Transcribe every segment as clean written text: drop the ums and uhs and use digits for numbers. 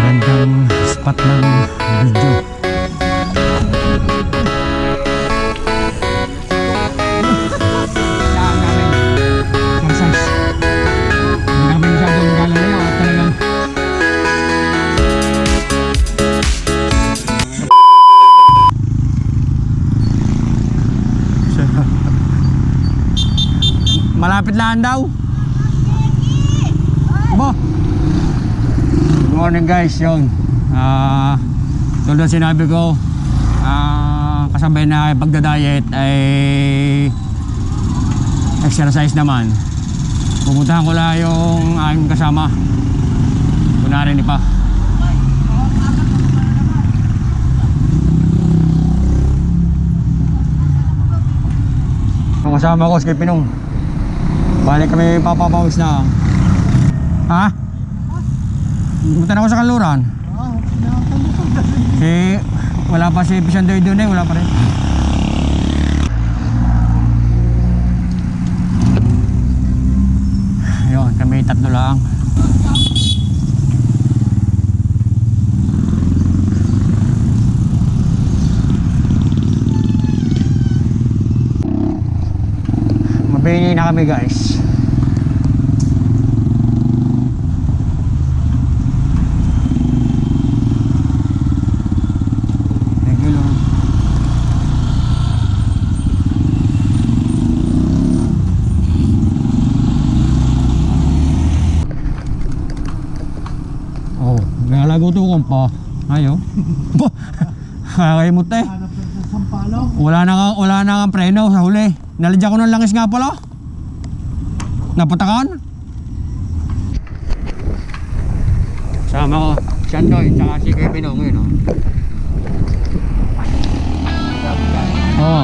Magandang spot ng video. Malapit lang daw. Bo. Good morning guys, yun. Tulad sinabi ko, kasabay na pagda-diet ay exercise naman. Pupuntahan ko lang yung aking kasama. Kunwari ni pa. Ang kasama ko, si Pinong. Balik kami papapawis na. Ha? Punta na ako sa kanluran. Wala pa si Pisandoy doon eh, wala pa rin. Ayun, kami tatlo lang. Mabini na kami guys. Nalagutukan pa. Ayo. Kakayimot eh. Wala na kang preno sa huli. Naladya ko ng langis nga pala. Napatakan. Sama ko. Shandoy, tsaka si Kevin o ngayon o. Oo.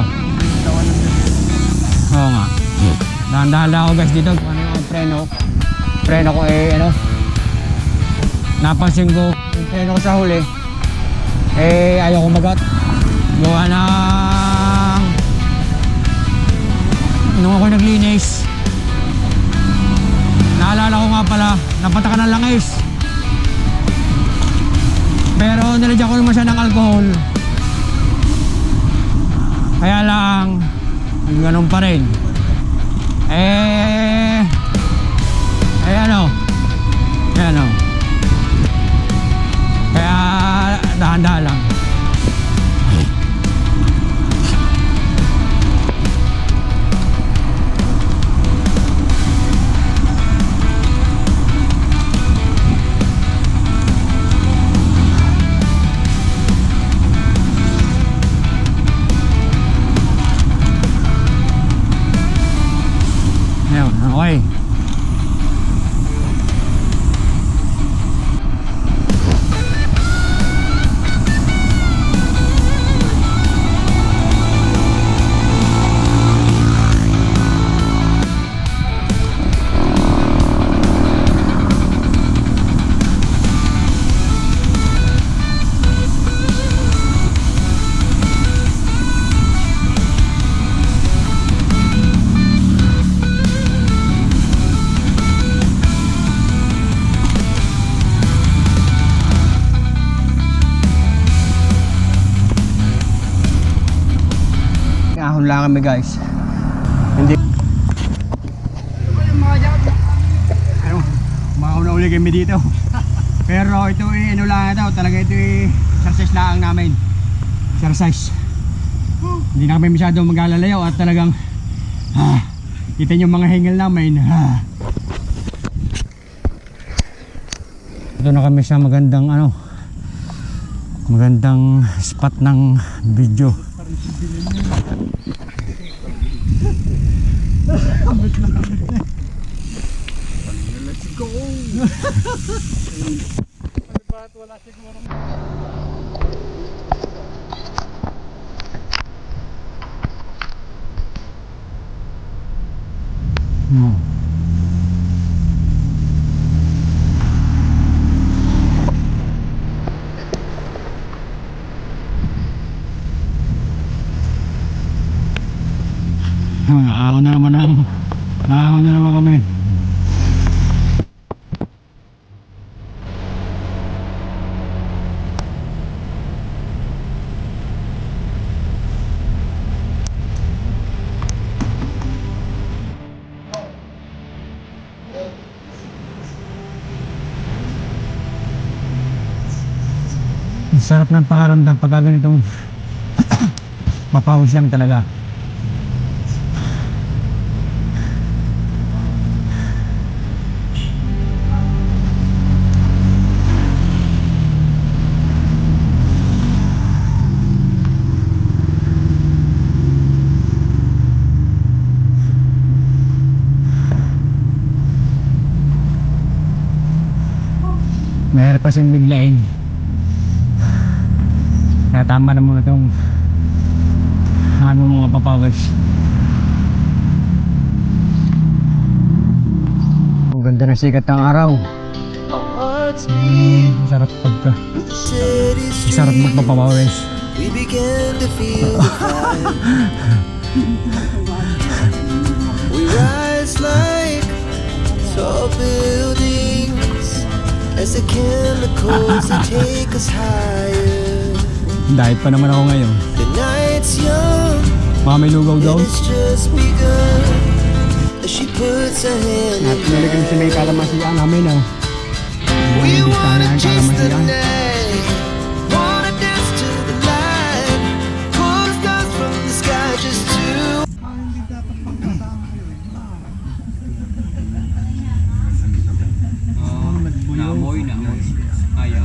Oo nga. Dahan-dahan ako guys dito. Ano yung preno? Preno ko eh ano. Napansin ko yung preno ko sa huli eh ayaw ko magat gawa ng nung ako naglinis naalala ko nga pala napatakan ng langis pero nilagyan ko naman siya ng alcohol kaya lang ganun pa rin ano kaya dahan-dahan lang. Ayun, okay. Ahon lang kami guys. Hindi. Ano? Mahon na uli kami dito. Pero ito ano lang ito. Talaga ito exercise lang namin. Exercise. Hindi na kami masyado mag-alalayaw at talagang kita nyo mga hingal namin. Ito na kami sa magandang magandang spot ng video. Let's go. Wala siguro. Ahon na naman kami. Ang sarap ng pakaramdam pag ganitong mapawis lang talaga. Meron pa siyang biglain. Kaya tama na muna itong mga papawis. Ang ganda ng sikat ng araw. Sarap pagka sarap magpapawis. We began to feel the fire. We rise like tall buildings as the chemicals they take us higher. Diet pa naman ako ngayon. The night's young Mga may lugaw daw. and it's just begun as she puts her hand At in nalikan sa may kalamasian namin oh. We Buong wanna bistahan chase the kalamasian. night, wanna dance to the light, pull the stars from the sky just to. Namoy. Kaya.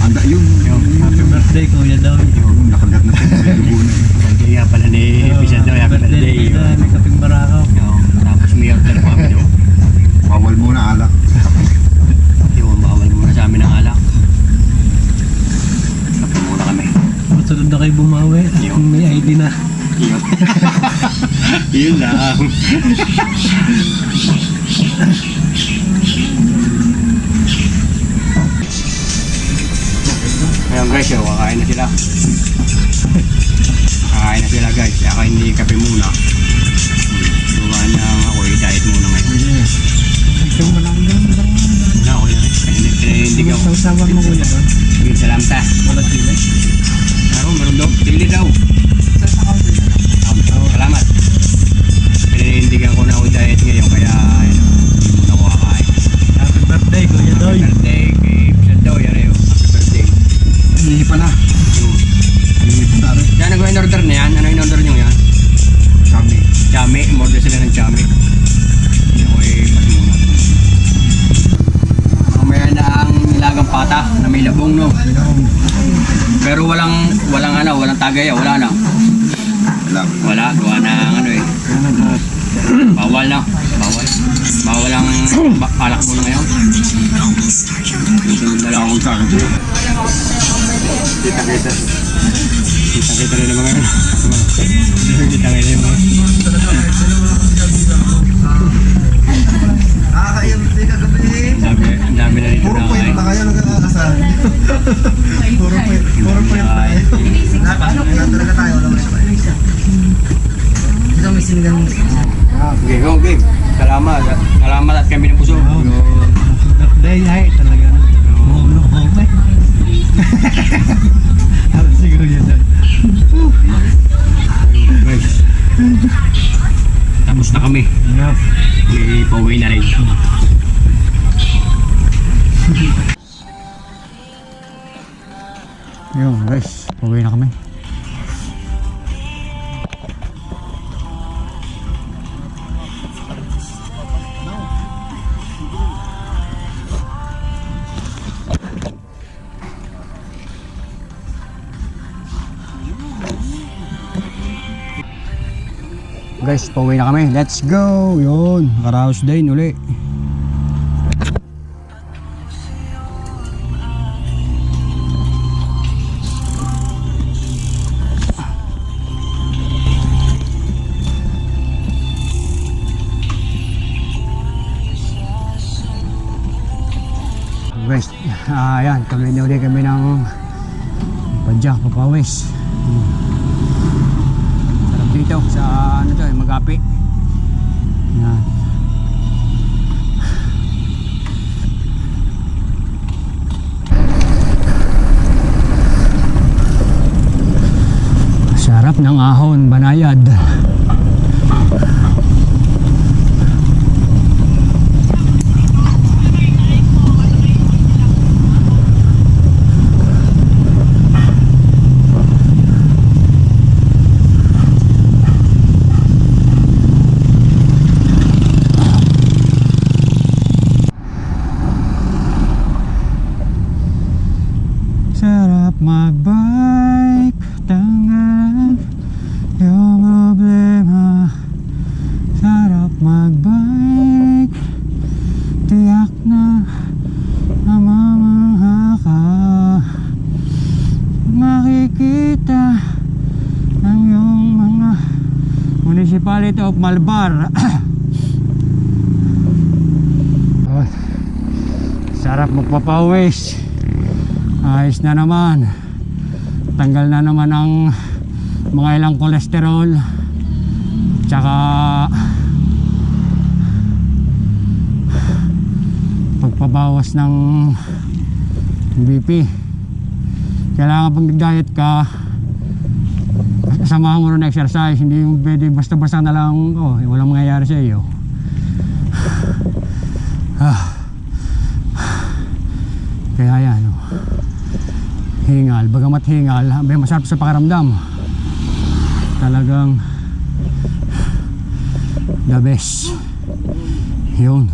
Anda yun. Happy birthday, Kuya daw. Yung nakagat na siya. May dugo na. Kaya pala ni Pisa daw. Happy birthday. May kaping barakaw. Tapos may order pa kami daw. Bawal muna alak. Yung bawal muna sa amin ng alak. Tapos muna kami. Sunod na kayo bumawi. Yun. May ID na. Yun. Yun lang. Ayun guys, kakain na sila. Kakain na sila guys. Kaya hindi kape muna. Gawa na ako diet muna ngayon. Ikaw malanggang. Wala ako yan. Hindi ka ako. Sasawan mo, Kuya daw. Sige, salam ta. Wala sila. Meron daw. Sili daw. Salamat. Pinindigan ko na ako diet ngayon kaya ayun, hindi muna ako kakain. Happy birthday, Kuya daw. Happy birthday kay Pisa yun eh. Happy birthday. Hindi pa na. Yun. Hindi pa na rin. Yan, ano yung order na yan? Ano yung order nyo yan? Kami. Chami. Umorder sila ng chami. Hindi ako pas muna. Mamaya na ang nilagang pata na may labong no. Pero walang tagay. Wala na. Wala. Wala. Gawa na ano eh. Bawal na. Bawal ang alak mo na ngayon. Susunod na lang ako. Tawag sa akin. Kita rin naman ngayon. Kita rin naman. Nakakayang hindi kagabi. Ang dami na dito Puro na point na kayo nagkakasal. Puro point na eh. Talaga tayo. Wala may sabay. Ito may sinigang. Okay, go game. Salamat at kami ng puso. Birthday, ay talaga. Buhok eh. Happy si Kuya daw. Guys. Tapos na kami. Yup. May pauwi na rin. Yun guys, pauwi na kami. Guys, pauwi na kami. Let's go! Yun, Karaos din uli. Guys, ayan, tuloy na uli kami ng Padjak, Papawis. Sarap dito sa ano to, Magapi. Yan. ng Ahon, Banayad. Sarap magbike, tanggalan yung problema. Sarap magbike, tiyak na namamaha ka. Makikita ng iyong mga Municipality of Malbar. Oh, sarap magpapawis. Ayos na naman. Tanggal na naman ang mga ilang kolesterol. Tsaka pagpabawas ng BP. Kailangan pag nag-diet ka, samahan mo rin ng exercise. Hindi yung pwede basta-basta na lang, oh, walang mangyayari sa iyo. Kaya yan, oh. Hingal, bagamat hingal, may masarap sa pakiramdam. Talagang the best. Yun.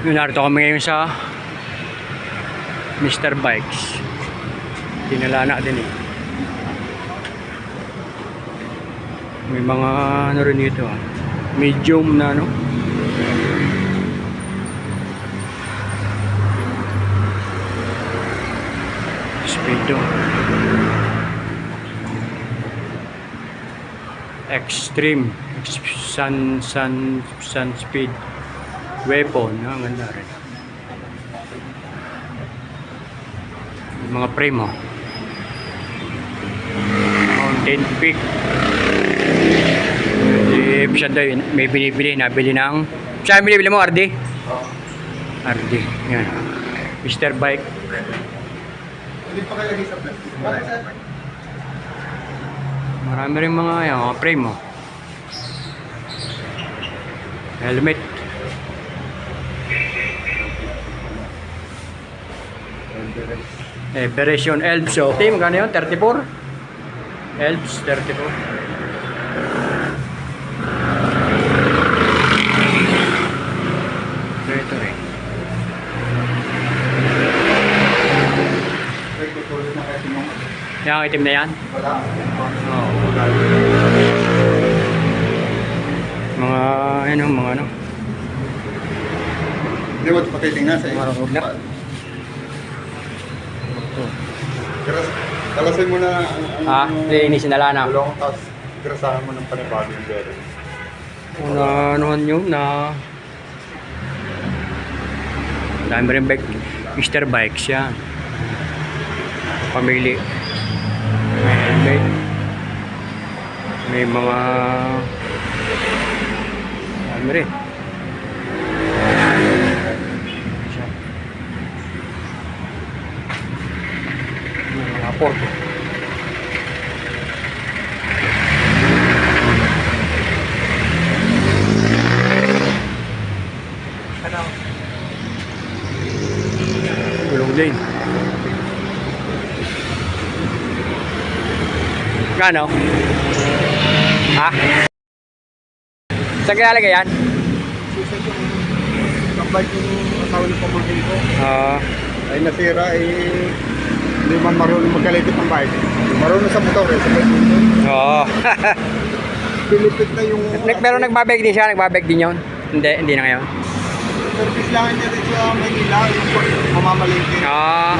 Narito kami ngayon sa Mr. Bikes. Tinala natin eh. May mga ano rin dito, medium na ano. Speedo. Extreme sun speed weapon. Ang ganda rin. Mga primo. Mountain Peak. Siya daw yun. May nabili ng... Siya binibili mo, RD? RD. Yan. Mr. Bike. Hindi pa kayo lagi sa plastic. Marami rin mga yan, mga primo. Helmet. Version Elves. So, team, gano'n yun? 34? Elves, 34. Ito rin. Yung item na yan? Oo. Mga, ano, mga ano? Hindi mo ito patitingnan sa iyo. Marunong na. Kalasin mo na ang Linisin na lang na. gulong, tapos grasahan mo ng panibago yung bearing. Anuhan nyo na dami rin bike, Mr. Bikes yan. Pamili. May helmet. May mga dami rin. May mga porto. Gulong din. Gano? Ha? Saan kaya lagay yan? Ang bike yung asawa ng pamangkin ko Ah, ay nasira, hindi man marunong magkalitit ng bike. Marunong sa motor sa bike motor. oo. Pilipit na yung... Pero nagbabike din siya, nagbabike din yun. Hindi na ngayon. Service lang niya rin sa Manila, yung mamamalingke. Ah,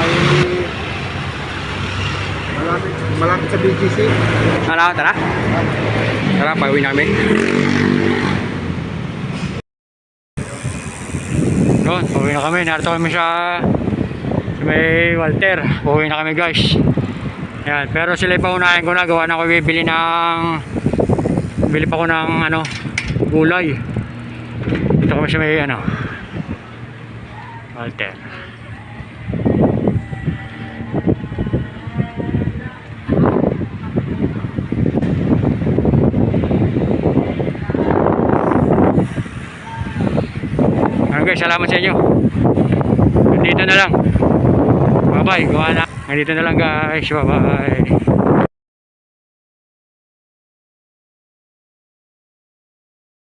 Malapit sa BGC. ano, tara. Tara, pag-uwi namin. Yun, pag-uwi na kami. Narito kami sa may Walter. Pag-uwi na kami, guys. Yan, pero sila paunahin ko na. Gawa na ako bibili pa ko ng ano, gulay. Dito kami sa may ano, Walter. guys, salamat sa inyo. Nandito na lang. Bye bye. Gawa na. Nandito na lang guys. Bye bye.